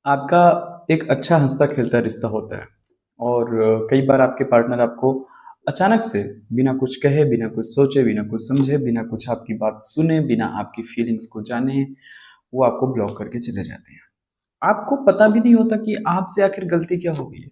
आपका एक अच्छा हँसता-खेलता रिश्ता होता है और कई बार आपके पार्टनर आपको अचानक से बिना कुछ कहे, बिना कुछ सोचे, बिना कुछ समझे, बिना कुछ आपकी बात सुने, बिना आपकी फीलिंग्स को जाने, वो आपको ब्लॉक करके चले जाते हैं। आपको पता भी नहीं होता कि आपसे आखिर गलती क्या हो गई है।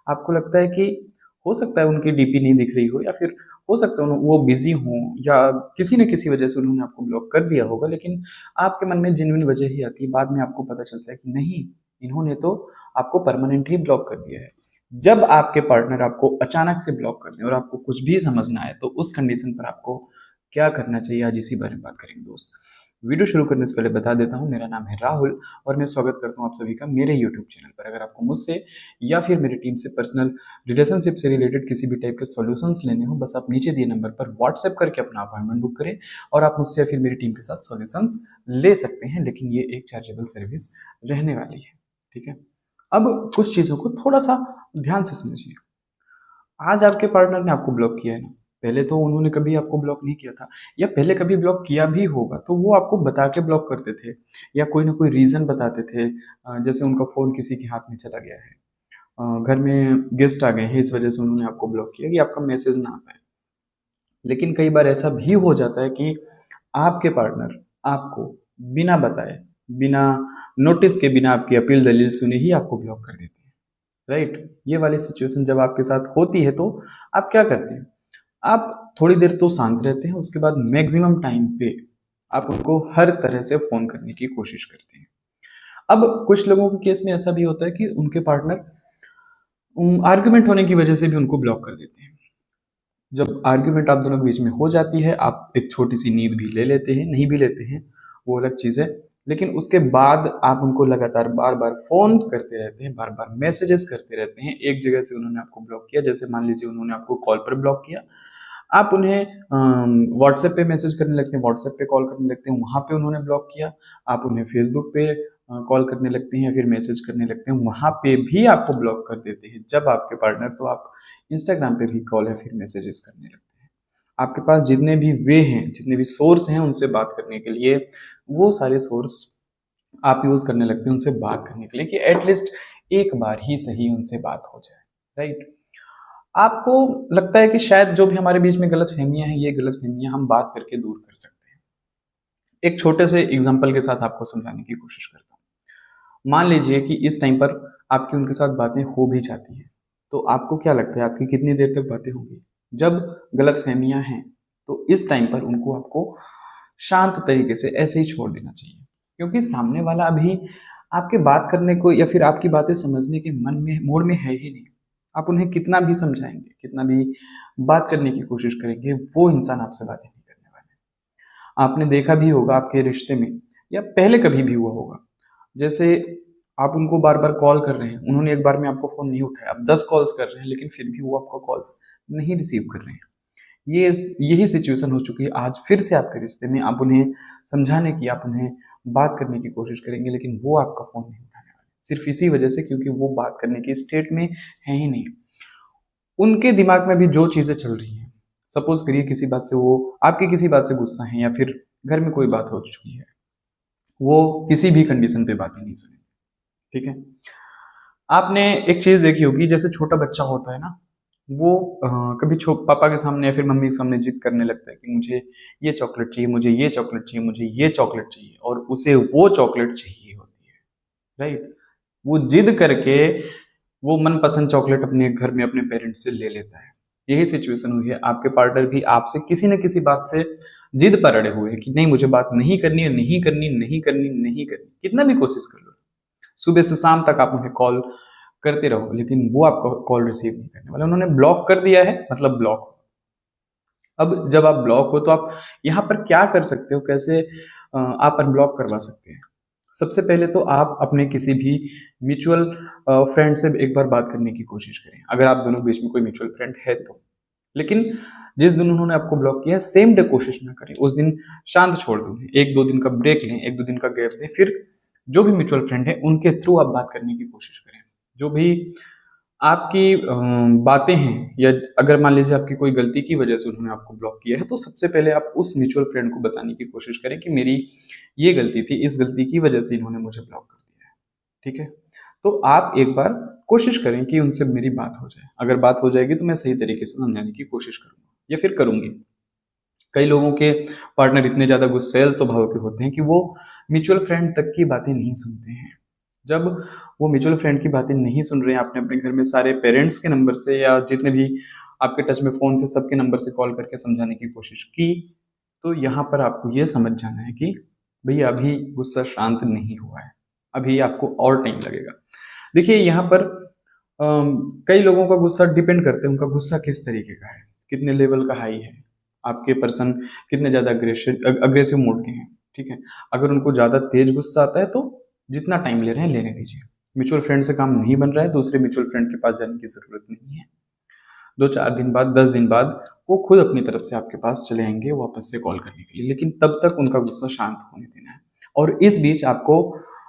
आपको लगता है कि हो सकता है उनकी डीपी नहीं दिख रही हो या फिर हो सकता है वो बिज़ी हों या किसी न किसी वजह से उन्होंने आपको ब्लॉक कर दिया होगा, लेकिन आपके मन में जेन्युइन वजह ही आती है। बाद में आपको पता चलता है कि नहीं, इन्होंने तो आपको परमानेंट ही ब्लॉक कर दिया है। जब आपके पार्टनर आपको अचानक से ब्लॉक कर दें और आपको कुछ भी समझ ना आए, तो उस कंडीशन पर आपको क्या करना चाहिए, आज इसी बारे में बात करेंगे दोस्त। वीडियो शुरू करने से पहले बता देता हूँ, मेरा नाम है राहुल और मैं स्वागत करता हूँ आप सभी का मेरे यूट्यूब चैनल पर। अगर आपको मुझसे या फिर मेरी टीम से पर्सनल रिलेशनशिप से रिलेटेड किसी भी टाइप के सॉल्यूशंस लेने हो, बस आप नीचे दिए नंबर पर व्हाट्सएप करके अपना अपॉइंटमेंट बुक करें और आप मुझसे या फिर मेरी टीम के साथ सॉल्यूशंस ले सकते हैं, लेकिन ये एक चार्जेबल सर्विस रहने वाली है। ठीक है, अब कुछ चीज़ों को थोड़ा सा ध्यान से समझिए। आज आपके पार्टनर ने आपको ब्लॉक किया है ना, पहले तो उन्होंने कभी आपको ब्लॉक नहीं किया था या पहले कभी ब्लॉक किया भी होगा तो वो आपको बता के ब्लॉक करते थे या कोई ना कोई रीज़न बताते थे। जैसे उनका फ़ोन किसी के हाथ में चला गया है, घर में गेस्ट आ गए हैं, इस वजह से उन्होंने आपको ब्लॉक किया कि आपका मैसेज ना आ पाए। लेकिन कई बार ऐसा भी हो जाता है कि आपके पार्टनर आपको बिना बताए, बिना नोटिस के, बिना आपकी अपील दलील सुने ही आपको ब्लॉक कर देते हैं। राइट, ये वाली सिचुएशन जब आपके साथ होती है तो आप क्या करते हैं? आप थोड़ी देर तो शांत रहते हैं, उसके बाद मैक्सिमम टाइम पे आप उनको हर तरह से फ़ोन करने की कोशिश करते हैं। अब कुछ लोगों के केस में ऐसा भी होता है कि उनके पार्टनर आर्गुमेंट होने की वजह से भी उनको ब्लॉक कर देते हैं। जब आर्गुमेंट आप दोनों के बीच में हो जाती है, आप एक छोटी-सी नींद भी ले लेते हैं, नहीं भी लेते हैं, वो अलग चीज़ है। लेकिन उसके बाद आप उनको लगातार बार-बार फ़ोन करते रहते हैं, बार-बार मैसेजेस करते रहते हैं। एक जगह से उन्होंने आपको ब्लॉक किया, जैसे मान लीजिए उन्होंने आपको कॉल पर ब्लॉक किया, आप उन्हें व्हाट्सएप पे मैसेज करने लगते हैं, व्हाट्सएप पे कॉल करने लगते हैं, वहाँ पे उन्होंने ब्लॉक किया। आप उन्हें फेसबुक पे कॉल करने लगते हैं या फिर मैसेज करने लगते हैं, वहाँ पे भी आपको ब्लॉक कर देते हैं। जब आपके पार्टनर, तो आप इंस्टाग्राम पे भी कॉल या फिर मैसेजेस करने लगते हैं। आपके पास जितने भी वे हैं, जितने भी सोर्स हैं उनसे बात करने के लिए, वो सारे सोर्स आप यूज़ करने लगते हैं उनसे बात करने के लिए कि एटलीस्ट एक बार ही सही उनसे बात हो जाए। राइट? आपको लगता है कि शायद जो भी हमारे बीच में गलतफ़हमियाँ हैं, ये गलतफ़हमियाँ हम बात करके दूर कर सकते हैं। एक छोटे से एग्ज़ाम्पल के साथ आपको समझाने की कोशिश करता हूँ। मान लीजिए कि इस टाइम पर आपकी उनके साथ बातें हो भी जाती हैं, तो आपको क्या लगता है आपकी कितनी देर तक बातें होंगी? जब गलतफ़हमियाँ हैं, तो इस टाइम पर उनको आपको शांत तरीके से ऐसे ही छोड़ देना चाहिए। क्योंकि सामने वाला अभी आपके बात करने को या फिर आपकी बातें समझने के मन में मूड में है ही नहीं। आप उन्हें कितना भी समझाएँगे, कितना भी बात करने की कोशिश करेंगे, वो इंसान आपसे बातें नहीं करने वाले हैं। आपने देखा भी होगा आपके रिश्ते में या पहले कभी भी हुआ होगा, जैसे आप उनको बार-बार कॉल कर रहे हैं, उन्होंने एक बार में आपको फ़ोन नहीं उठाया, आप 10 कॉल्स कर रहे हैं, लेकिन फिर भी वो आपका कॉल्स नहीं रिसीव कर रहे हैं। ये यही सिचुएशन हो चुकी है आज फिर से आपके रिश्ते में। आप उन्हें समझाने की, आप उन्हें बात करने की कोशिश करेंगे, लेकिन वो आपका फ़ोन नहीं उठाने वाले। सिर्फ़ इसी वजह से, क्योंकि वो बात करने की स्टेट में है ही नहीं। उनके दिमाग में भी जो चीज़ें चल रही हैं, सपोज़ करिए किसी बात से वो आपकी किसी बात से गुस्सा हैं या फिर घर में कोई बात हो चुकी है, वो किसी भी कंडीशन पे बातें नहीं सुनेंगे। ठीक है? आपने एक चीज़ देखी होगी, जैसे छोटा बच्चा होता है ना, वो कभी पापा के सामने या फिर मम्मी के सामने जिद करने लगता है कि मुझे ये चॉकलेट चाहिए, मुझे ये चॉकलेट चाहिए, मुझे ये चॉकलेट चाहिए, और उसे वो चॉकलेट चाहिए होती है, राइट? वो जिद करके वो मनपसंद चॉकलेट अपने घर में अपने पेरेंट्स से ले लेता है। यही सिचुएशन हुई है, आपके पार्टनर भी आपसे किसी न किसी बात से जिद पर अड़े हुए हैं कि नहीं, मुझे बात नहीं करनी है, नहीं करनी, नहीं करनी, नहीं करनी। कितना भी कोशिश कर लो, सुबह से शाम तक आप उन्हें कॉल करते रहो, लेकिन वो आपका कॉल रिसीव नहीं करने वाले। उन्होंने ब्लॉक कर दिया है, मतलब ब्लॉक। अब जब आप ब्लॉक हो तो आप यहाँ पर क्या कर सकते हो, कैसे आप अनब्लॉक करवा सकते हैं? सबसे पहले तो आप अपने किसी भी म्यूचुअल फ्रेंड से एक बार बात करने की कोशिश करें, अगर आप दोनों के बीच में कोई म्यूचुअल फ्रेंड है तो। लेकिन जिस दिन उन्होंने आपको ब्लॉक किया है, सेम डे कोशिश ना करें, उस दिन शांत छोड़ दें उन्हें। 1-2 दिन का ब्रेक लें, 1-2 दिन का गैप दें, फिर जो भी म्यूचुअल फ्रेंड है उनके थ्रू आप बात करने की कोशिश करें। जो भी आपकी बातें हैं, या अगर मान लीजिए आपकी कोई गलती की वजह से उन्होंने आपको ब्लॉक किया है, तो सबसे पहले आप उस म्यूचुअल फ्रेंड को बताने की कोशिश करें कि मेरी ये गलती थी, इस गलती की वजह से इन्होंने मुझे ब्लॉक कर दिया है। ठीक है? तो आप एक बार कोशिश करें कि उनसे मेरी बात हो जाए। अगर बात हो जाएगी तो मैं सही तरीके से समझाने की कोशिश करूँगा या फिर करूँगी। कई लोगों के पार्टनर इतने ज़्यादा गुस्सैल स्वभाव के होते हैं कि वो म्यूचुअल फ्रेंड तक की बातें नहीं सुनते हैं। जब वो म्यूचुअल फ्रेंड की बातें नहीं सुन रहे हैं, आपने अपने घर में सारे पेरेंट्स के नंबर से या जितने भी आपके टच में फ़ोन थे, सबके नंबर से कॉल करके समझाने की कोशिश की, तो यहाँ पर आपको ये समझ जाना है कि भैया अभी गुस्सा शांत नहीं हुआ है, अभी आपको और टाइम लगेगा। देखिए यहाँ पर कई लोगों का गुस्सा डिपेंड करते हैं, उनका गुस्सा किस तरीके का है, कितने लेवल का हाई है, आपके पर्सन कितने ज़्यादा अग्रेसिव मोड के हैं, ठीक है? अगर उनको ज़्यादा तेज गुस्सा आता है तो जितना टाइम ले रहे हैं लेने दीजिए। म्यूचुअल फ्रेंड से काम नहीं बन रहा है, दूसरे म्यूचुअल फ्रेंड के पास जाने की ज़रूरत नहीं है। 2-4 दिन बाद, 10 दिन बाद वो खुद अपनी तरफ से आपके पास चले आएँगे वापस से कॉल करने के लिए, लेकिन तब तक उनका गुस्सा शांत होने देना है। और इस बीच आपको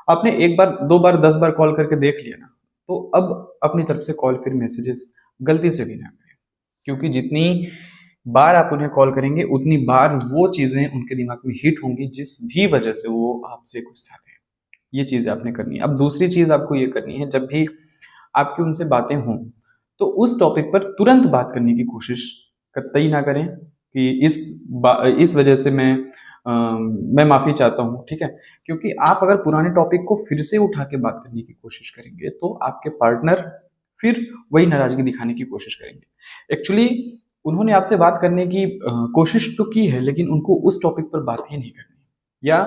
आपने 1 बार, 2 बार, 10 बार कॉल करके देख लिया ना, तो अब अपनी तरफ से कॉल फिर मैसेजेस गलती से भी ना करें। क्योंकि जितनी बार आप उन्हें कॉल करेंगे, उतनी बार वो चीज़ें उनके दिमाग में हिट होंगी जिस भी वजह से वो आपसे गुस्साते हैं। ये चीज़ें आपने करनी है। अब दूसरी चीज़ आपको ये करनी है, जब भी आपकी उनसे बातें हों, तो उस टॉपिक पर तुरंत बात करने की कोशिश कतई ना करें कि इस वजह से मैं माफ़ी चाहता हूँ, ठीक है? क्योंकि आप अगर पुराने टॉपिक को फिर से उठा के बात करने की कोशिश करेंगे, तो आपके पार्टनर फिर वही नाराज़गी दिखाने की कोशिश करेंगे। एक्चुअली उन्होंने आपसे बात करने की कोशिश तो की है, लेकिन उनको उस टॉपिक पर बात ही नहीं करनी, या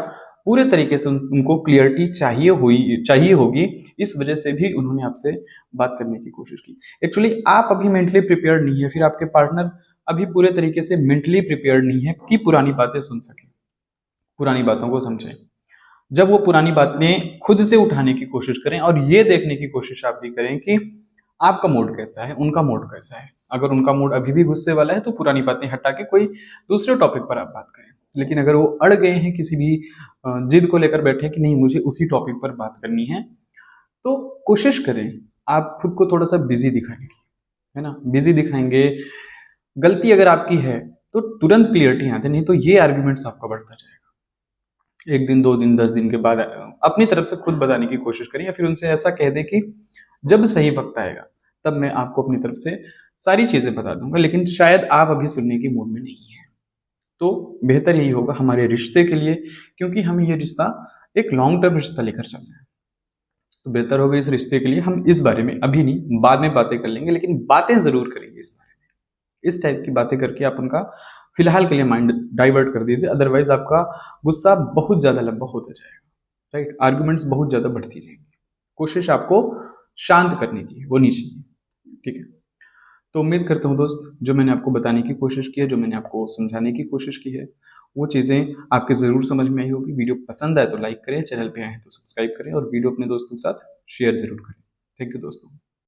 पूरे तरीके से उनको क्लियरिटी चाहिए होगी, इस वजह से भी उन्होंने आपसे बात करने की कोशिश की। एक्चुअली आप अभी मेंटली प्रिपेयर्ड नहीं है, फिर आपके पार्टनर अभी पूरे तरीके से मेंटली प्रिपेयर्ड नहीं है कि पुरानी बातें सुन सकें, पुरानी बातों को समझें। जब वो पुरानी बातें खुद से उठाने की कोशिश करें और ये देखने की कोशिश आप भी करें कि आपका मूड कैसा है, उनका मूड कैसा है। अगर उनका मूड अभी भी गुस्से वाला है तो पुरानी बातें हटा के कोई दूसरे टॉपिक पर आप बात करें। लेकिन अगर वो अड़ गए हैं, किसी भी जिद को लेकर बैठे हैं कि नहीं मुझे उसी टॉपिक पर बात करनी है, तो कोशिश करें आप खुद को थोड़ा-सा बिज़ी दिखाने की, है ना? बिज़ी दिखाएँगे, गलती अगर आपकी है तो तुरंत क्लियरिटी आती है, नहीं तो ये आर्गुमेंट्स आपका बढ़ता जाएगा। 1 दिन, 2 दिन, 10 दिन के बाद अपनी तरफ से खुद बताने की कोशिश करें, या फिर उनसे ऐसा कह दें कि जब सही वक़्त आएगा, तब मैं आपको अपनी तरफ से सारी चीज़ें बता दूँगा, लेकिन शायद आप अभी सुनने के मूड में नहीं हैं। तो बेहतर यही होगा हमारे रिश्ते के लिए, क्योंकि हमें ये रिश्ता एक लॉन्ग टर्म रिश्ता लेकर चलना है। तो बेहतर होगा इस रिश्ते के लिए हम इस बारे में अभी नहीं, बाद में बातें कर लेंगे, लेकिन बातें ज़रूर करेंगे इस बारे में। इस टाइप की बातें करके आप उनका फिलहाल के लिए माइंड डाइवर्ट कर दीजिए, अदरवाइज़ आपका गुस्सा बहुत ज़्यादा लंबा होता जाएगा, राइट? आर्गुमेंट्स बहुत ज़्यादा बढ़ती जाएँगी। कोशिश आपको शांत करने की है, वो नहीं चाहिए, ठीक है? तो उम्मीद करता हूँ दोस्त, जो मैंने आपको बताने की कोशिश की है, जो मैंने आपको समझाने की कोशिश की है, वो चीज़ें आपके ज़रूर समझ में आई होगी। वीडियो पसंद आए तो लाइक करें, चैनल पे आए हैं तो सब्सक्राइब करें और वीडियो अपने दोस्तों के साथ शेयर ज़रूर करें। थैंक यू दोस्तों।